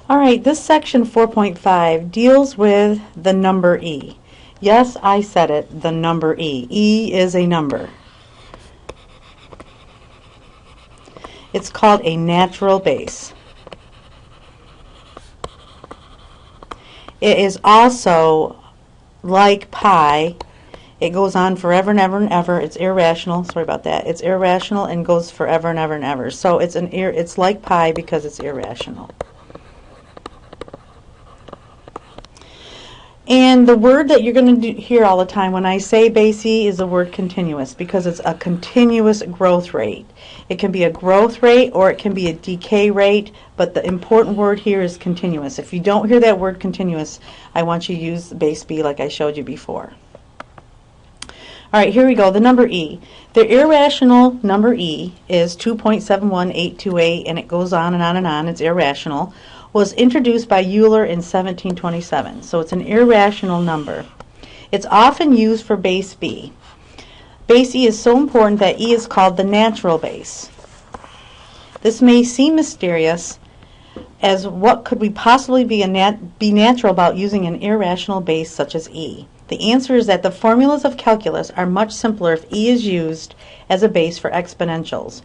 All right, this section 4.5 deals with the number e. Yes, I said it, the number e. E is a number. It's called a natural base. It is also like pi. It goes on forever and ever and ever. It's irrational. Sorry about that. It's irrational and goes forever and ever and ever. So it's like pi because it's irrational. And the word that you're going to hear all the time when I say base e is the word continuous, because it's a continuous growth rate. It can be a growth rate or it can be a decay rate, but the important word here is continuous. If you don't hear that word continuous, I want you to use base b like I showed you before. All right, here we go. The number e. The irrational number e is 2.71828, and it goes on and on and on. It's irrational. Was introduced by Euler in 1727. So it's an irrational number. It's often used for base b. Base e is so important that e is called the natural base. This may seem mysterious, as what could we possibly be natural about using an irrational base such as e? The answer is that the formulas of calculus are much simpler if e is used as a base for exponentials.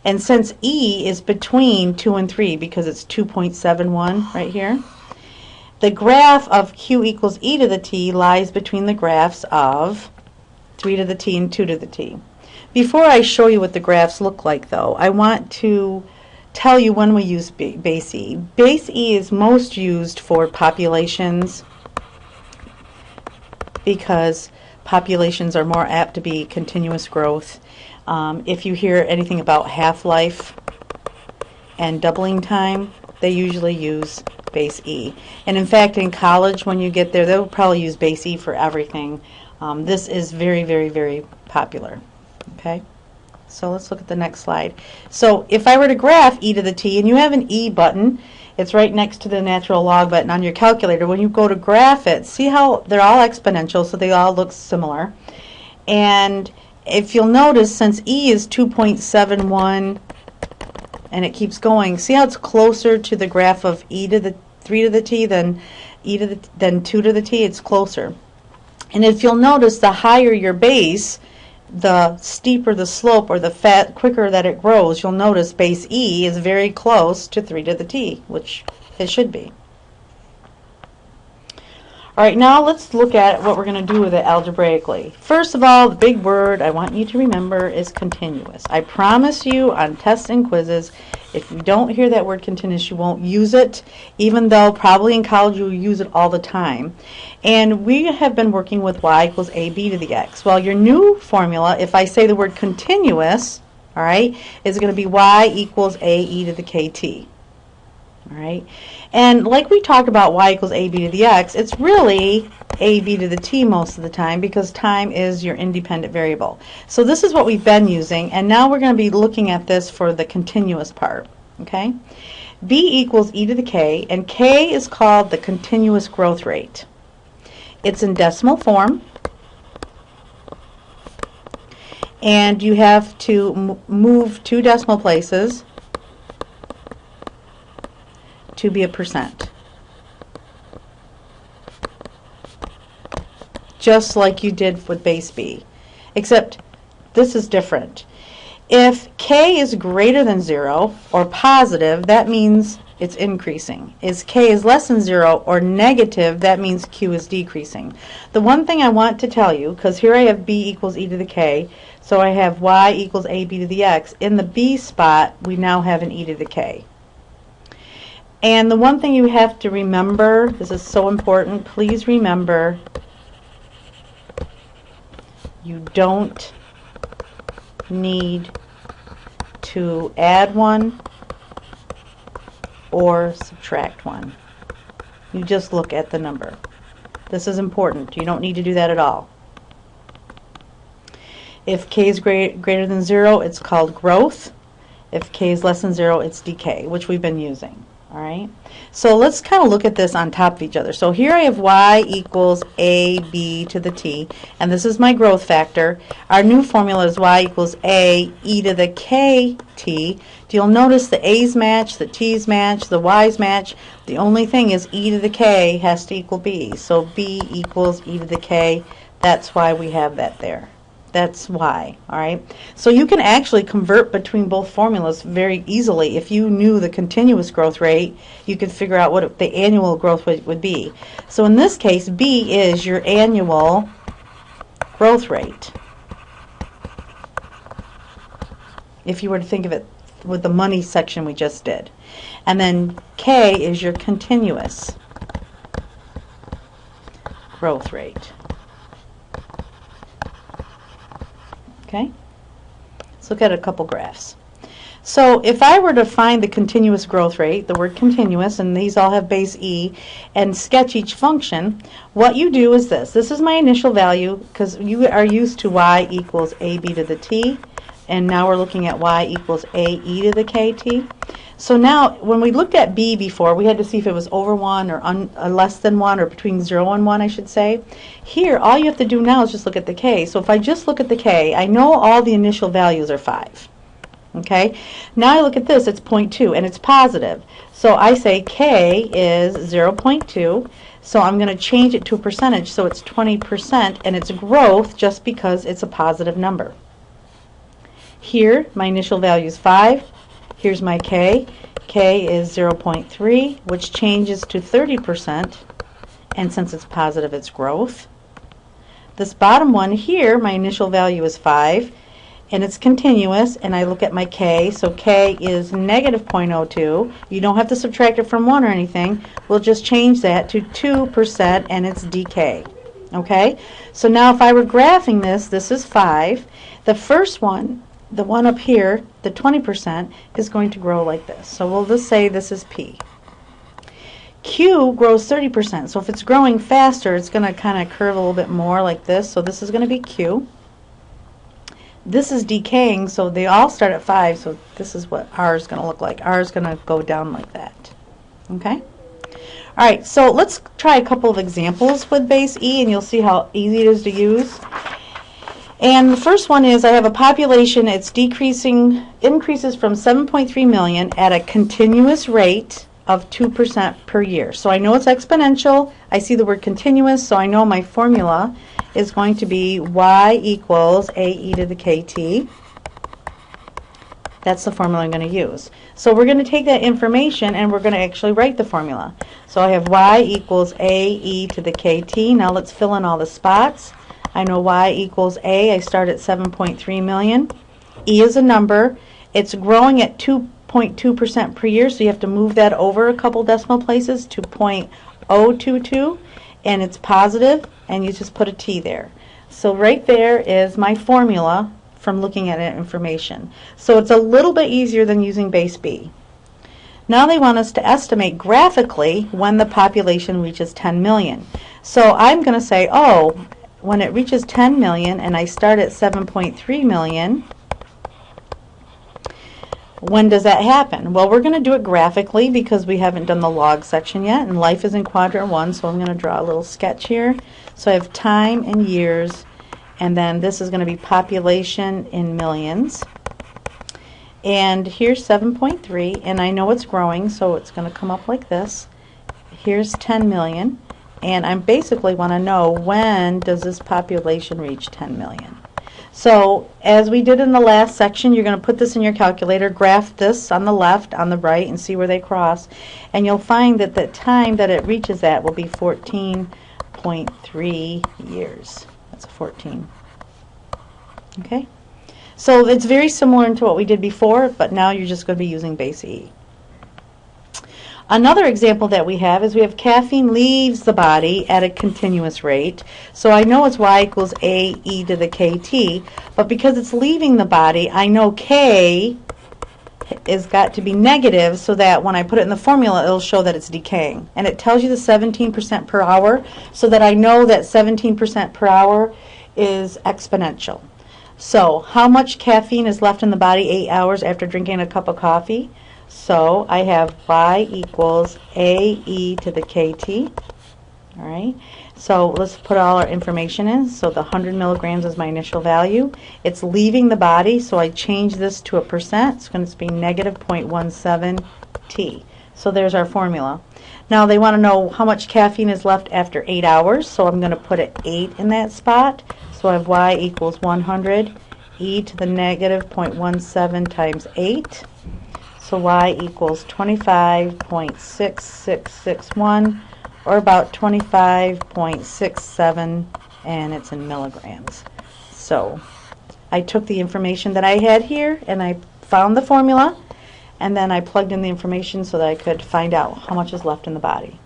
And since e is between 2 and 3, because it's 2.71 right here, the graph of q equals e to the t lies between the graphs of 3 to the t and 2 to the t. Before I show you what the graphs look like, though, I want to tell you when we use base e. Base e is most used for populations, because populations are more apt to be continuous growth. If you hear anything about half-life and doubling time, they usually use base e. And in fact, in college, when you get there, they'll probably use base e for everything. This is very, very, very popular. Okay, so let's look at the next slide. So if I were to graph e to the t, and you have an e button, it's right next to the natural log button on your calculator. When you go to graph it, see how they're all exponential, so they all look similar. And if you'll notice, since e is 2.71 and it keeps going, see how it's closer to the graph of e to the 3 to the t than 2 to the t? It's closer. And if you'll notice, the higher your base, the steeper the slope, or the quicker that it grows. You'll notice base e is very close to 3 to the t, which it should be. All right, now let's look at what we're going to do with it algebraically. First of all, the big word I want you to remember is continuous. I promise you on tests and quizzes, if you don't hear that word continuous, you won't use it, even though probably in college you'll use it all the time. And we have been working with y equals ab to the x. Well, your new formula, if I say the word continuous, all right, is going to be y equals ae to the kt. All right, and like we talked about y equals ab to the x, it's really ab to the t most of the time, because time is your independent variable. So this is what we've been using, and now we're going to be looking at this for the continuous part. Okay, b equals e to the k, and k is called the continuous growth rate. It's in decimal form, and you have to move 2 decimal places to be a percent, just like you did with base b, except this is different. If k is greater than 0 or positive, that means it's increasing. If k is less than 0 or negative, that means q is decreasing. The one thing I want to tell you, because here I have b equals e to the k, so I have y equals ab to the x. In the b spot, we now have an e to the k. And the one thing you have to remember, this is so important, please remember, you don't need to add 1 or subtract 1. You just look at the number. This is important. You don't need to do that at all. If k is greater than 0, it's called growth. If k is less than 0, it's decay, which we've been using. All right, so let's kind of look at this on top of each other. So here I have y equals ab to the t, and this is my growth factor. Our new formula is y equals a e to the kt. You'll notice the a's match, the t's match, the y's match. The only thing is e to the k has to equal b. So b equals e to the k. That's why we have that there. That's why, all right? So you can actually convert between both formulas very easily. If you knew the continuous growth rate, you could figure out what the annual growth rate would be. So in this case, B is your annual growth rate. If you were to think of it with the money section we just did. And then K is your continuous growth rate. Okay, let's look at a couple graphs. So if I were to find the continuous growth rate, the word continuous, and these all have base E, and sketch each function, what you do is this. This is my initial value because you are used to y equals ab to the t, and now we're looking at y equals ae to the kt. So now when we looked at b before, we had to see if it was over 1 or less than 1, or between 0 and 1, I should say. Here, all you have to do now is just look at the k. So if I just look at the k, I know all the initial values are 5. Okay? Now I look at this, it's 0.2, and it's positive. So I say k is 0.2, so I'm going to change it to a percentage, so it's 20%, and it's growth just because it's a positive number. Here, my initial value is 5. Here's my K. K is 0.3, which changes to 30%, and since it's positive, it's growth. This bottom one here, my initial value is 5, and it's continuous, and I look at my K, so K is negative 0.02. You don't have to subtract it from 1 or anything. We'll just change that to 2%, and it's decay. Okay? So now if I were graphing this, this is 5. The first one, the one up here, the 20%, is going to grow like this. So we'll just say this is P. Q grows 30%. So if it's growing faster, it's going to kind of curve a little bit more like this. So this is going to be Q. This is decaying, so they all start at 5. So this is what R is going to look like. R is going to go down like that. Okay? All right, so let's try a couple of examples with base E, and you'll see how easy it is to use. And the first one is I have a population, it's increases from 7.3 million at a continuous rate of 2% per year. So I know it's exponential. I see the word continuous, so I know my formula is going to be y equals ae to the kt. That's the formula I'm going to use. So we're going to take that information and we're going to actually write the formula. So I have y equals ae to the kt. Now let's fill in all the spots. I know y equals A. I start at 7.3 million. E is a number. It's growing at 2.2% per year, so you have to move that over a couple decimal places to 0.022, and it's positive, and you just put a T there. So right there is my formula from looking at information. So it's a little bit easier than using base B. Now they want us to estimate graphically when the population reaches 10 million. So I'm going to say, oh, when it reaches 10 million and I start at 7.3 million, when does that happen? Well, we're going to do it graphically because we haven't done the log section yet, and life is in quadrant 1, so I'm going to draw a little sketch here. So I have time in years, and then this is going to be population in millions. And here's 7.3, and I know it's growing, so it's going to come up like this. Here's 10 million. And I basically want to know, when does this population reach 10 million? So as we did in the last section, you're going to put this in your calculator, graph this on the left, on the right, and see where they cross. And you'll find that the time that it reaches that will be 14.3 years. That's a 14. Okay? So it's very similar to what we did before, but now you're just going to be using base E. Another example that we have is we have caffeine leaves the body at a continuous rate. So I know it's y equals ae to the kt, but because it's leaving the body, I know k is got to be negative so that when I put it in the formula, it'll show that it's decaying. And it tells you the 17% per hour, so that I know that 17% per hour is exponential. So how much caffeine is left in the body 8 hours after drinking a cup of coffee? So I have y equals AE to the KT. All right. So let's put all our information in. So the 100 milligrams is my initial value. It's leaving the body, so I change this to a percent. It's going to be negative 0.17 T. So there's our formula. Now they want to know how much caffeine is left after 8 hours, so I'm going to put an 8 in that spot. So I have y equals 100 e to the negative 0.17 times 8. So y equals 25.6661, or about 25.67, and it's in milligrams. So I took the information that I had here and I found the formula, and then I plugged in the information so that I could find out how much is left in the body.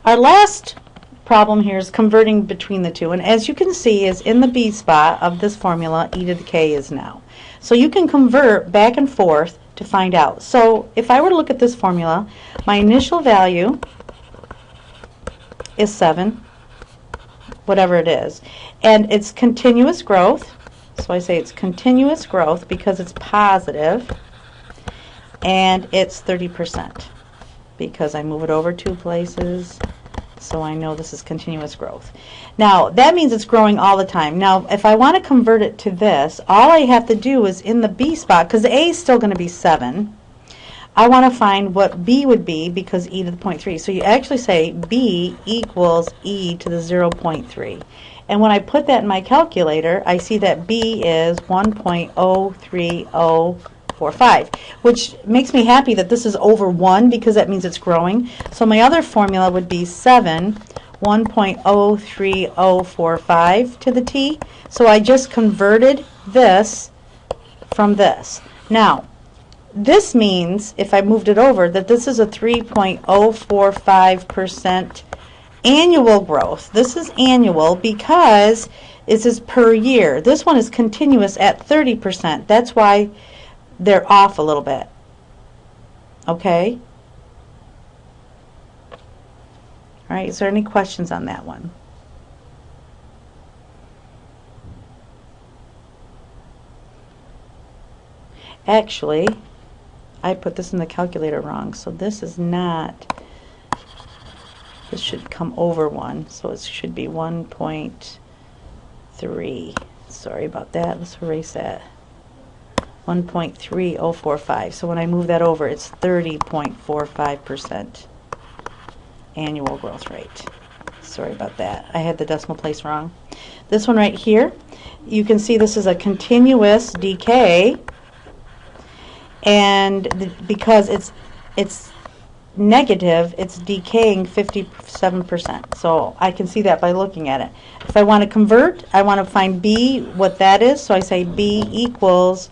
Our last problem here is converting between the two, and as you can see is in the B spot of this formula, e to the k is now. So you can convert back and forth to find out. So if I were to look at this formula, my initial value is 7, whatever it is, and it's continuous growth. So I say it's continuous growth because it's positive, and it's 30% because I move it over 2 places, so I know this is continuous growth. Now that means it's growing all the time. Now if I want to convert it to this, all I have to do is in the B spot, because the A is still going to be 7, I want to find what B would be, because e to the 0.3. So you actually say B equals e to the 0.3. And when I put that in my calculator, I see that B is 1.03045, which makes me happy that this is over 1 because that means it's growing. So my other formula would be 1.03045 to the T. So I just converted this from this. Now, this means, if I moved it over, that this is a 3.045% annual growth. This is annual because this is per year. This one is continuous at 30%. That's why they're off a little bit. Okay? All right, is there any questions on that one? Actually, I put this in the calculator wrong, so this is not, this should come over 1, so it should be 1.3. Sorry about that. Let's erase that. 1.3045. So when I move that over, it's 30.45% annual growth rate. Sorry about that. I had the decimal place wrong. This one right here, you can see this is a continuous decay, and because it's negative, it's decaying 57%. So I can see that by looking at it. If I want to convert, I want to find B, what that is. So I say B equals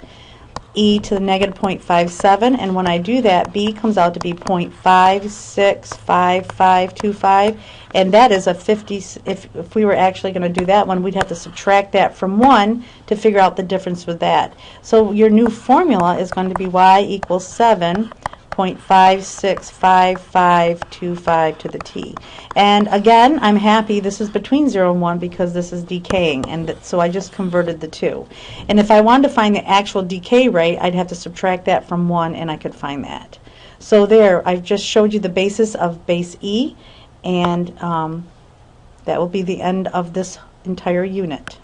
e to the negative 0.57, and when I do that, B comes out to be 0.565525, and that is a 50. If we were actually going to do that one, we'd have to subtract that from 1 to figure out the difference with that. So your new formula is going to be y equals 7.565525 to the T. And again, I'm happy this is between 0 and 1 because this is decaying, and so I just converted the two. And if I wanted to find the actual decay rate, I'd have to subtract that from 1, and I could find that. So there, I've just showed you the basis of base E, and that will be the end of this entire unit.